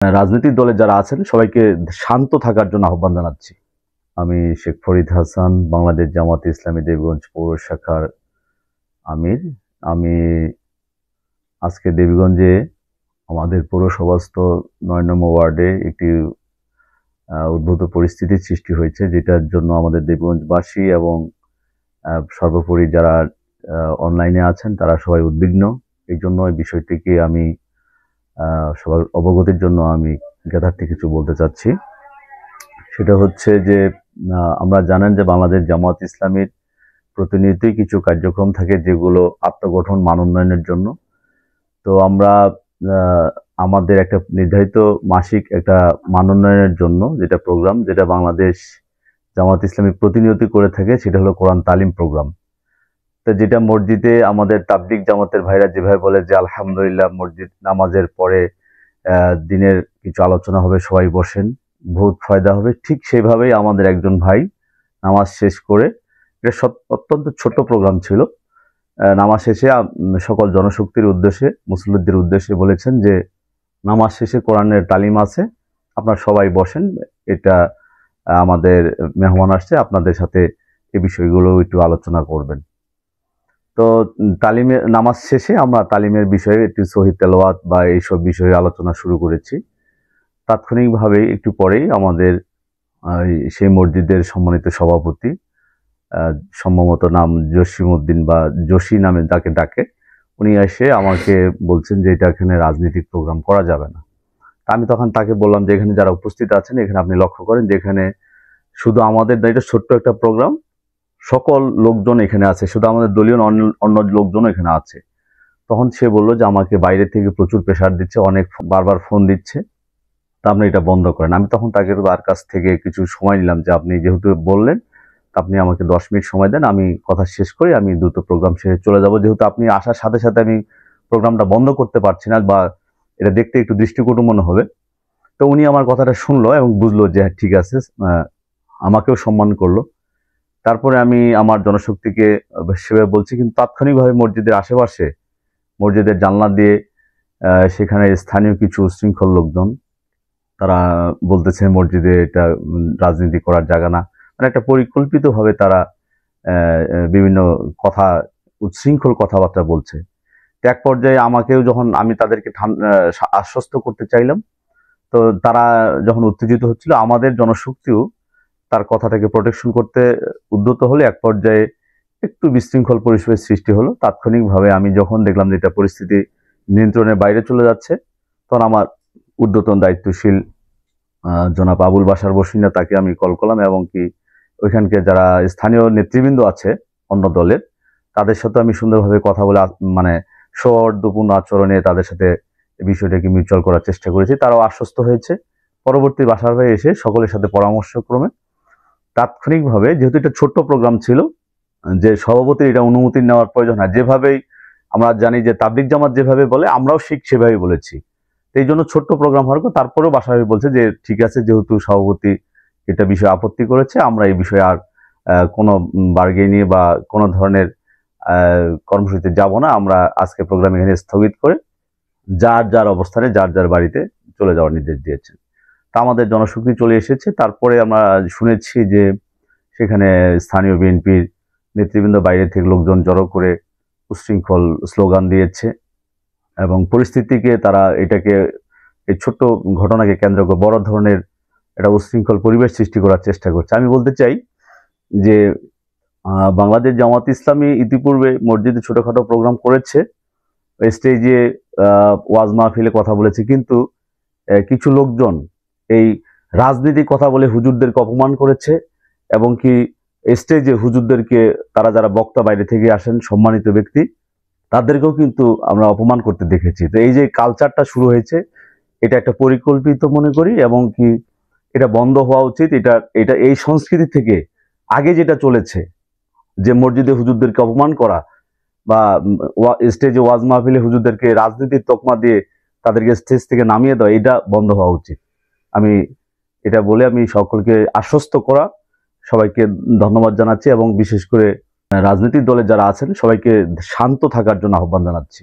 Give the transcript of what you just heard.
রাজনৈতিক দলে যারা আছেন সবাইকে শান্ত থাকার জন্য আহ্বান জানাচ্ছি। আমি শেখ ফরিদ হাসান, বাংলাদেশ জামাত ইসলামী দেবীগঞ্জ পৌর শাখার আমির। আমি আজকে দেবীগঞ্জে আমাদের পৌরসভাস্থ ৯ নম্বর ওয়ার্ডে একটি উদ্ভূত পরিস্থিতির সৃষ্টি হয়েছে, যেটার জন্য আমাদের দেবীগঞ্জবাসী এবং সর্বোপরি যারা অনলাইনে আছেন তারা সবাই উদ্বিগ্ন। এই জন্য এই বিষয়টিকে আমি সবার অবগতির জন্য আমি জ্ঞাতার্থে কিছু বলতে চাচ্ছি। সেটা হচ্ছে যে আমরা জানেন যে বাংলাদেশ জামাত ইসলামীর প্রতিনিয়তই কিছু কার্যক্রম থাকে যেগুলো আত্মগঠন মান উন্নয়নের জন্য। তো আমরা আমাদের একটা নির্ধারিত মাসিক একটা মান উন্নয়নের জন্য যেটা প্রোগ্রাম, যেটা বাংলাদেশ জামাত ইসলামী প্রতিনিয়ত করে থাকে, সেটা হলো কোরআন তালিম প্রোগ্রাম। তো যেটা মসজিদে আমাদের তাবলিগ জামাতের ভাইরা যেভাবে বলে যে আলহামদুলিল্লাহ মসজিদ নামাজের পরে দিনের কিছু আলোচনা হবে, সবাই বসেন, বহুত ফায়দা হবে, ঠিক সেভাবেই আমাদের একজন ভাই নামাজ শেষ করে, এটা অত্যন্ত ছোট্ট প্রোগ্রাম ছিল, নামাজ শেষে সকল জনশক্তির উদ্দেশ্যে মুসল্লিদের উদ্দেশ্যে বলেছেন যে নামাজ শেষে কোরআনের তালিম আছে, আপনারা সবাই বসেন, এটা আমাদের মেহমান আসছে, আপনাদের সাথে এই বিষয়গুলো একটু আলোচনা করবেন। তো তালিমের নামাজ শেষে আমরা তালিমের বিষয়ে একটু সহিহ তেলাওয়াত বা এইসব বিষয়ে আলোচনা শুরু করেছি। তাৎক্ষণিকভাবে একটু পরেই আমাদের সেই মসজিদের সম্মানিত সভাপতি, সম্ভবত নাম জসিমউদ্দিন বা জসি নামে যাকে ডাকে, উনি এসে আমাকে বলছেন যে এটা এখানে রাজনৈতিক প্রোগ্রাম করা যাবে না। আমি তখন তাকে বললাম যে এখানে যারা উপস্থিত আছেন এখানে আপনি লক্ষ্য করেন যে এখানে শুধু আমাদের এটা ছোট্ট একটা প্রোগ্রাম, সকল লোকজন এখানে আছে, শুধু আমাদের দলীয় অন্য লোকজন এখানে আছে। তখন সে বলল যে আমাকে বাইরে থেকে প্রচুর প্রেশার দিচ্ছে, অনেক বারবার ফোন দিচ্ছে, তা আপনি এটা বন্ধ করেন। আমি তখন তার কাছ থেকে কিছু সময় নিলাম যে আপনি যেহেতু বললেন আপনি আমাকে 10 মিনিট সময় দেন, আমি কথা শেষ করে আমি দ্রুত প্রোগ্রাম শেষে চলে যাব, যেহেতু আপনি আসার সাথে সাথে আমি প্রোগ্রামটা বন্ধ করতে পারছি না বা এটা দেখতে একটু দৃষ্টিকটু মনে হবে। তো উনি আমার কথাটা শুনলো এবং বুঝলো যে হ্যাঁ ঠিক আছে, আমাকেও সম্মান করলো। তারপরে আমি আমার জনশক্তিকে সেভাবে বলছি, কিন্তু তাৎক্ষণিকভাবে মসজিদের আশেপাশে মসজিদের জানলা দিয়ে সেখানে স্থানীয় কিছু উচ্ছৃঙ্খল লোকজন তারা বলতেছে মসজিদে এটা রাজনীতি করার জায়গা না, মানে একটা পরিকল্পিতভাবে তারা বিভিন্ন কথা, উচ্ছৃঙ্খল কথাবার্তা বলছে। এক পর্যায়ে আমাকেও যখন আমি তাদেরকে আশ্বস্ত করতে চাইলাম, তো তারা যখন উত্তেজিত হচ্ছিল, আমাদের জনশক্তিও তার কথাটাকে প্রোটেকশন করতে উদ্যত হলে এক পর্যায়ে একটু বিশৃঙ্খল পরিবেশের সৃষ্টি হলো। তাৎক্ষণিকভাবে আমি যখন দেখলাম যে এটা পরিস্থিতি নিয়ন্ত্রণের বাইরে চলে যাচ্ছে, তখন আমার ঊর্ধ্বতন দায়িত্বশীল জনাব আবুল বাশার বসিনা, তাকে আমি কল করলাম এবং কি ওইখানকে যারা স্থানীয় নেতৃবৃন্দ আছে অন্য দলের, তাদের সাথে আমি সুন্দরভাবে কথা বলে মানে সৌহার্দ্যপূর্ণ আচরণে তাদের সাথে বিষয়টাকে মিউচুয়াল করার চেষ্টা করেছি। তারাও আশ্বস্ত হয়েছে। পরবর্তী বাসার ভাই এসে সকলের সাথে পরামর্শক্রমে তাৎক্ষণিকভাবে, যেহেতু এটা ছোট্ট প্রোগ্রাম ছিল, যে সভাপতির এটা অনুমতি নেওয়ার প্রয়োজন হয়, যেভাবেই আমরা জানি যে তাবলিগ জামাত যেভাবে বলে আমরাও ঠিক সেভাবেই বলেছি। এই জন্য ছোট্ট প্রোগ্রাম হওয়ার পর তারপরেও বাসা ভাই বলছে যে ঠিক আছে, যেহেতু সভাপতি এটা বিষয়ে আপত্তি করেছে, আমরা এই বিষয়ে আর কোনো বার্গেনিং বা কোনো ধরনের কর্মসূচিতে যাব না, আমরা আজকে প্রোগ্রাম এখানে স্থগিত করে যার যার অবস্থানে যার যার বাড়িতে চলে যাওয়ার নির্দেশ দিয়েছেন। তা আমাদের জনশক্তি চলে এসেছে। তারপরে আমরা শুনেছি যে সেখানে স্থানীয় বিএনপির নেতৃবৃন্দ বাইরে থেকে লোকজন জড়ো করে উচ্ছৃঙ্খল স্লোগান দিয়েছে এবং পরিস্থিতিকে তারা এটাকে, এই ছোট্ট ঘটনাকে কেন্দ্র করে বড় ধরনের একটা উচ্ছৃঙ্খল পরিবেশ সৃষ্টি করার চেষ্টা করছে। আমি বলতে চাই যে বাংলাদেশ জামাত ইসলামী ইতিপূর্বে মসজিদে ছোটখাটো প্রোগ্রাম করেছে, স্টেজে ওয়াজ মাহফিলে কথা বলেছে, কিন্তু কিছু লোকজন এই রাজনীতি কথা বলে হুজুরদেরকে অপমান করেছে এবং কি স্টেজে হুজুরদেরকে, তারা যারা বক্তা বাইরে থেকে আসেন সম্মানিত ব্যক্তি, তাদেরকেও কিন্তু আমরা অপমান করতে দেখেছি। তো এই যে কালচারটা শুরু হয়েছে, এটা একটা পরিকল্পিত মনে করি এবং কি এটা বন্ধ হওয়া উচিত। এটা এই সংস্কৃতি থেকে আগে যেটা চলেছে, যে মসজিদে হুজুরদেরকে অপমান করা বা স্টেজে ওয়াজ মাহফিলে হুজুরদেরকে রাজনীতির তকমা দিয়ে তাদেরকে স্টেজ থেকে নামিয়ে দেওয়া, এটা বন্ধ হওয়া উচিত। আমি এটা বলে আমি সকলকে আশ্বস্ত করা, সবাইকে ধন্যবাদ জানাচ্ছি এবং বিশেষ করে রাজনৈতিক দলে যারা আছেন সবাইকে শান্ত থাকার জন্য আহ্বান জানাচ্ছি।